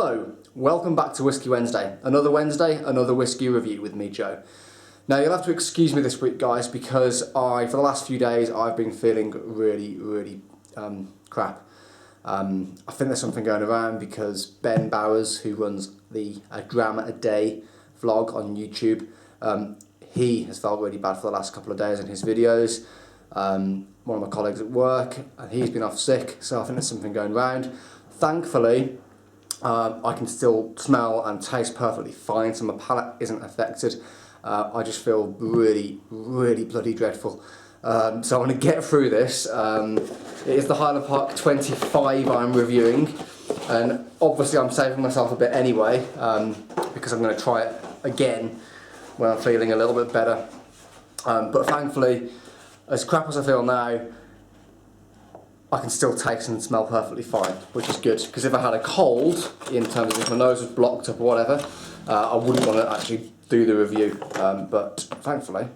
Hello, welcome back to Whiskey Wednesday. Another Wednesday, another whiskey review with me, Joe. Now you'll have to excuse me this week, guys, because for the last few days I've been feeling really crap. I think there's something going around because Ben Bowers, who runs the A Gram a Day vlog on YouTube, he has felt really bad for the last couple of days in his videos. One of my colleagues at work, and he's been off sick, so I think there's something going around. Thankfully, I can still smell and taste perfectly fine, so my palate isn't affected. I just feel really bloody dreadful. So I'm going to get through this. It is the Highland Park 25 I'm reviewing, and obviously I'm saving myself a bit anyway, because I'm going to try it again when I'm feeling a little bit better. But thankfully, as crap as I feel now, I can still taste and smell perfectly fine, which is good, because if I had a cold, in terms of if my nose was blocked up or whatever, I wouldn't want to actually do the review, but thankfully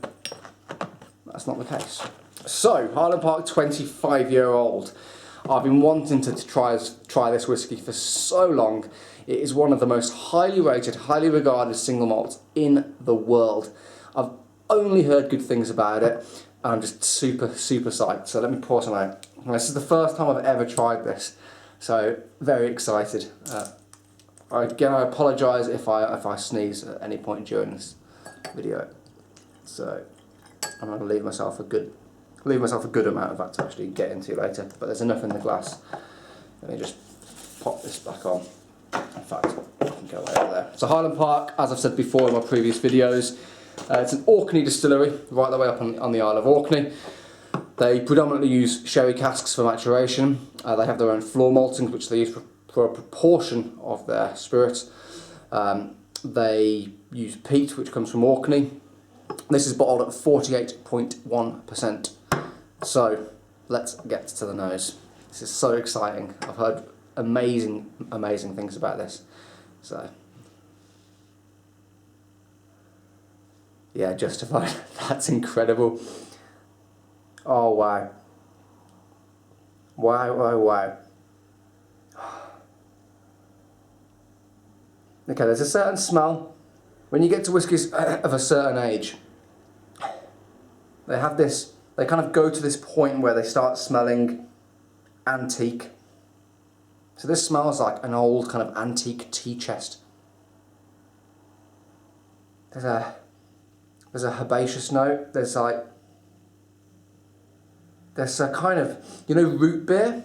that's not the case. So, Highland Park 25-year-old. I've been wanting to try this whiskey for so long. It is one of the most highly rated, highly regarded single malts in the world. I've only heard good things about it, and I'm just super psyched. So let me pour some out. This is the first time I've ever tried this, so very excited. Again, I apologise if I sneeze at any point during this video. So I'm going to leave myself a good amount of that to actually get into later. But there's enough in the glass. Let me just pop this back on. In fact, I can go over there. So Highland Park, as I've said before in my previous videos, it's an Orkney distillery, right the way up on the Isle of Orkney. They predominantly use sherry casks for maturation. They have their own floor maltings, which they use for a proportion of their spirit. They use peat, which comes from Orkney. This is bottled at 48.1%. So let's get to the nose. This is so exciting. I've heard amazing things about this. So yeah, justified. That's incredible. Oh wow. Wow. Okay, there's a certain smell. When you get to whiskies of a certain age, they kind of go to this point where they start smelling antique. So this smells like an old kind of antique tea chest. There's a herbaceous note. There's a kind of, you know, root beer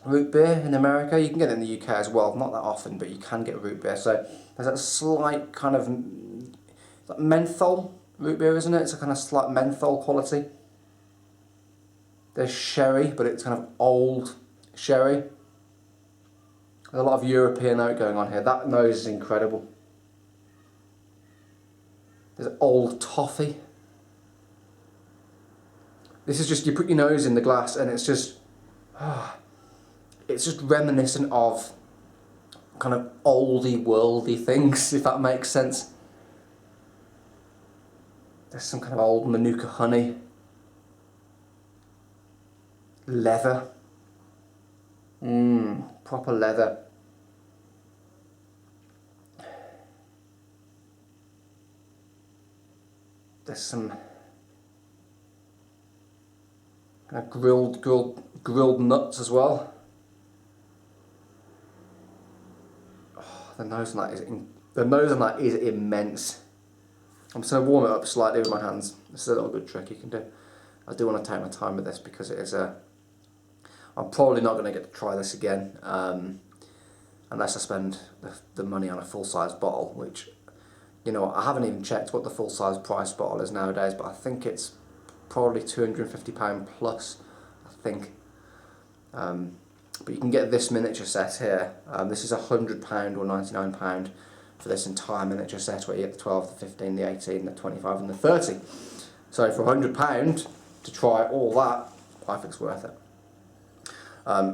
in America. You can get it in the UK as well, not that often, but you can get root beer. So there's that slight kind of like menthol root beer, isn't it? It's a kind of slight menthol quality. There's sherry, but it's kind of old sherry. There's a lot of European note going on here. That nose is incredible. There's old toffee. This is just, you put your nose in the glass and it's just reminiscent of kind of oldie worldy things, if that makes sense. There's some kind of old Manuka honey. Leather. Proper leather. There's some kind of grilled nuts as well. Oh, the nose on that is immense. I'm just going to warm it up slightly with my hands. This is a little good trick you can do. I do want to take my time with this because it is I'm probably not going to get to try this again unless I spend the money on a full-size bottle, which, you know, I haven't even checked what the full-size price bottle is nowadays, but I think it's probably £250 plus, I think. But you can get this miniature set here. This is £100 or £99 for this entire miniature set, where you get the 12, the 15, the 18, the 25 and the 30. So for £100 to try all that, I think it's worth it.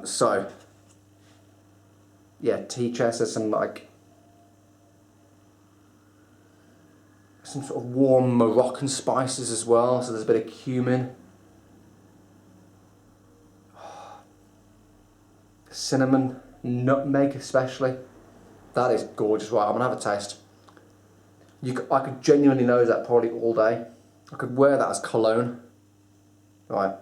So yeah, tea chest. There's some sort of warm Moroccan spices as well. So there's a bit of cumin, cinnamon, nutmeg especially. That is gorgeous. Right, I'm gonna have a taste. I could genuinely nose that probably all day. I could wear that as cologne. Right.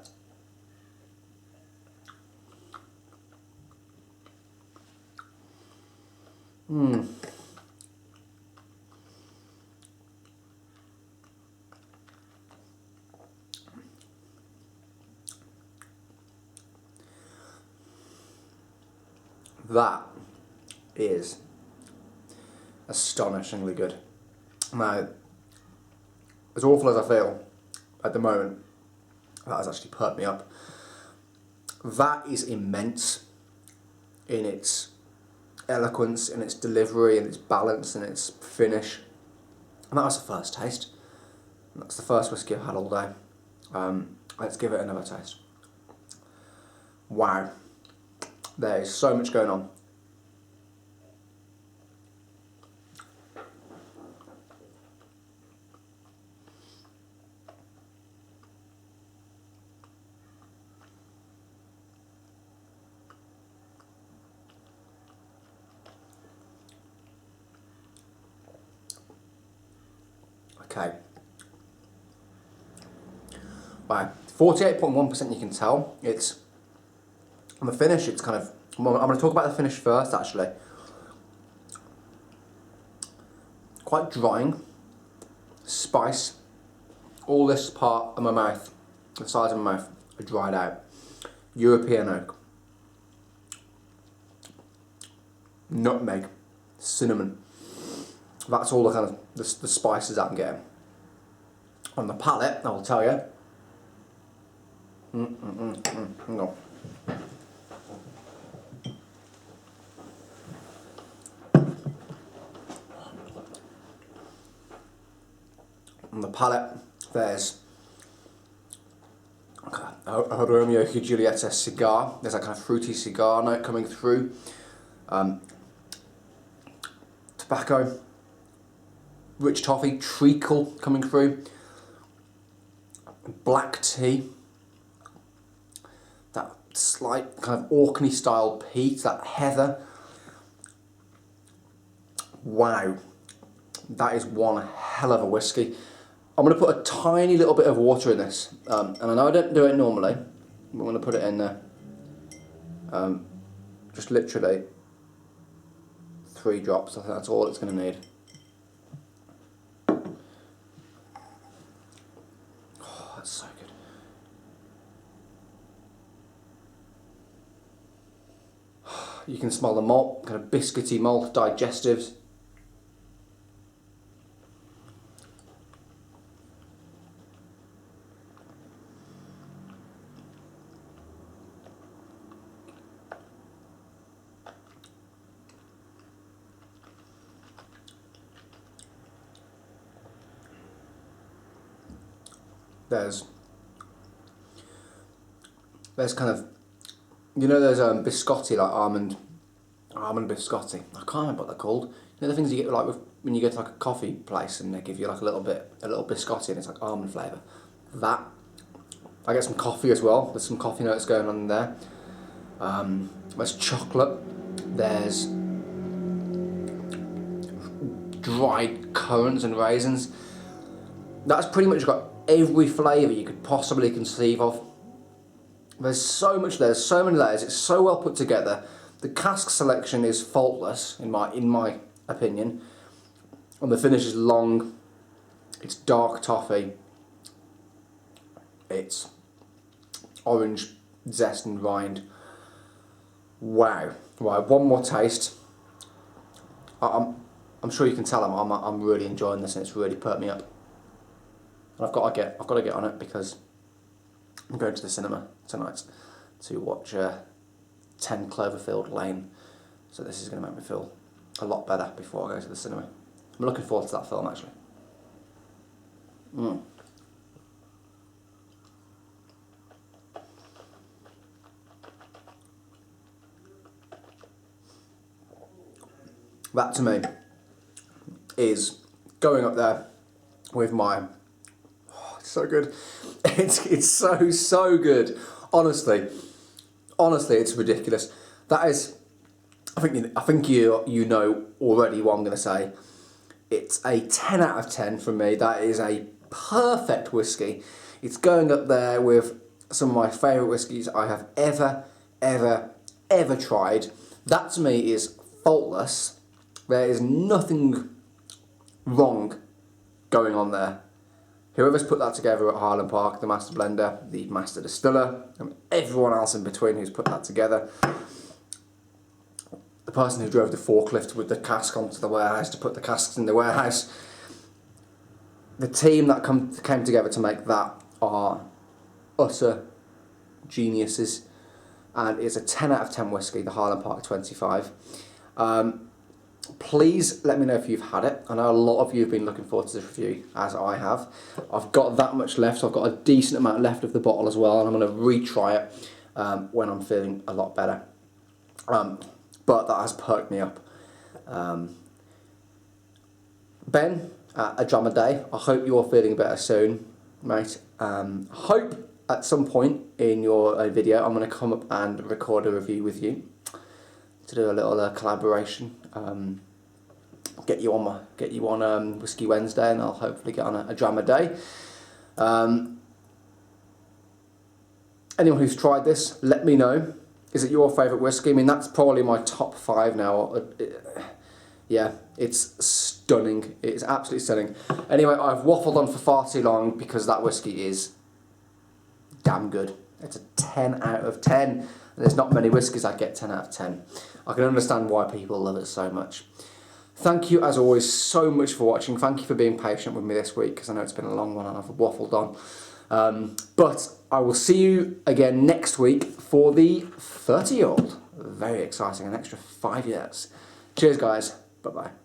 Mmm. That is astonishingly good. Now, as awful as I feel at the moment, that has actually perked me up. That is immense in its eloquence, in its delivery, in its balance, in its finish. And that was the first taste. That's the first whiskey I've had all day. Let's give it another taste. Wow. There is so much going on. Okay. Wow. 48.1% you can tell. It's, on the finish, it's kind of, I'm going to talk about the finish first actually. Quite drying, spice, all this part of my mouth, the sides of my mouth are dried out. European oak, nutmeg, cinnamon. That's all the kind of the spices I'm getting. On the palate, I will tell you. Hang on. On the palate, there's a Romeo y Julieta cigar. There's a kind of fruity cigar note coming through. Tobacco, rich toffee, treacle coming through. Black tea. That slight kind of Orkney style peat, that heather. Wow, that is one hell of a whiskey. I'm going to put a tiny little bit of water in this, and I know I don't do it normally, but I'm going to put it in there. Just literally 3 drops, I think that's all it's going to need. Oh, that's so good. You can smell the malt, kind of biscuity malt, digestives. There's kind of, you know, there's biscotti, like almond biscotti. I can't remember what they're called. You know the things you get like when you go to like a coffee place and they give you like a little biscotti and it's like almond flavour. That, I get some coffee as well. There's some coffee notes going on there. There's chocolate. There's dried currants and raisins. That's pretty much got every flavour you could possibly conceive of. There's so much there, there's so many layers, it's so well put together. The cask selection is faultless in my opinion. And the finish is long, it's dark toffee, it's orange zest and rind. Wow. Right, one more taste. I'm sure you can tell I'm really enjoying this and it's really perked me up. And I've got to get on it because I'm going to the cinema tonight to watch 10 Cloverfield Lane. So this is going to make me feel a lot better before I go to the cinema. I'm looking forward to that film actually. That to me is going up there with my, oh, it's so good. It's so good. Honestly, it's ridiculous. That is I think you know already what I'm going to say. It's a 10 out of 10 from me. That is a perfect whisky. It's going up there with some of my favourite whiskies I have ever tried. That to me is faultless. There is nothing wrong going on there. Whoever's put that together at Highland Park, the master blender, the master distiller, and everyone else in between who's put that together. The person who drove the forklift with the cask onto the warehouse to put the casks in the warehouse. The team that came together to make that are utter geniuses. And it's a 10 out of 10 whisky, the Highland Park 25. Please let me know if you've had it. I know a lot of you have been looking forward to this review, as I have. I've got that much left. I've got a decent amount left of the bottle as well, and I'm going to retry it when I'm feeling a lot better. But that has perked me up. Ben, a dram a day. I hope you're feeling better soon, mate. Hope at some point in your video I'm going to come up and record a review with you to do a little collaboration. Get you on Whiskey Wednesday, and I'll hopefully get on a dram a day. Anyone who's tried this, let me know. Is it your favourite whisky? I mean, that's probably my top 5 now. Yeah, it's stunning. It's absolutely stunning. Anyway, I've waffled on for far too long because that whisky is damn good. It's a 10 out of 10. There's not many whiskies I get 10 out of 10. I can understand why people love it so much. Thank you, as always, so much for watching. Thank you for being patient with me this week, because I know it's been a long one and I've waffled on. But I will see you again next week for the 30-year-old. Very exciting, an extra 5 years. Cheers, guys. Bye-bye.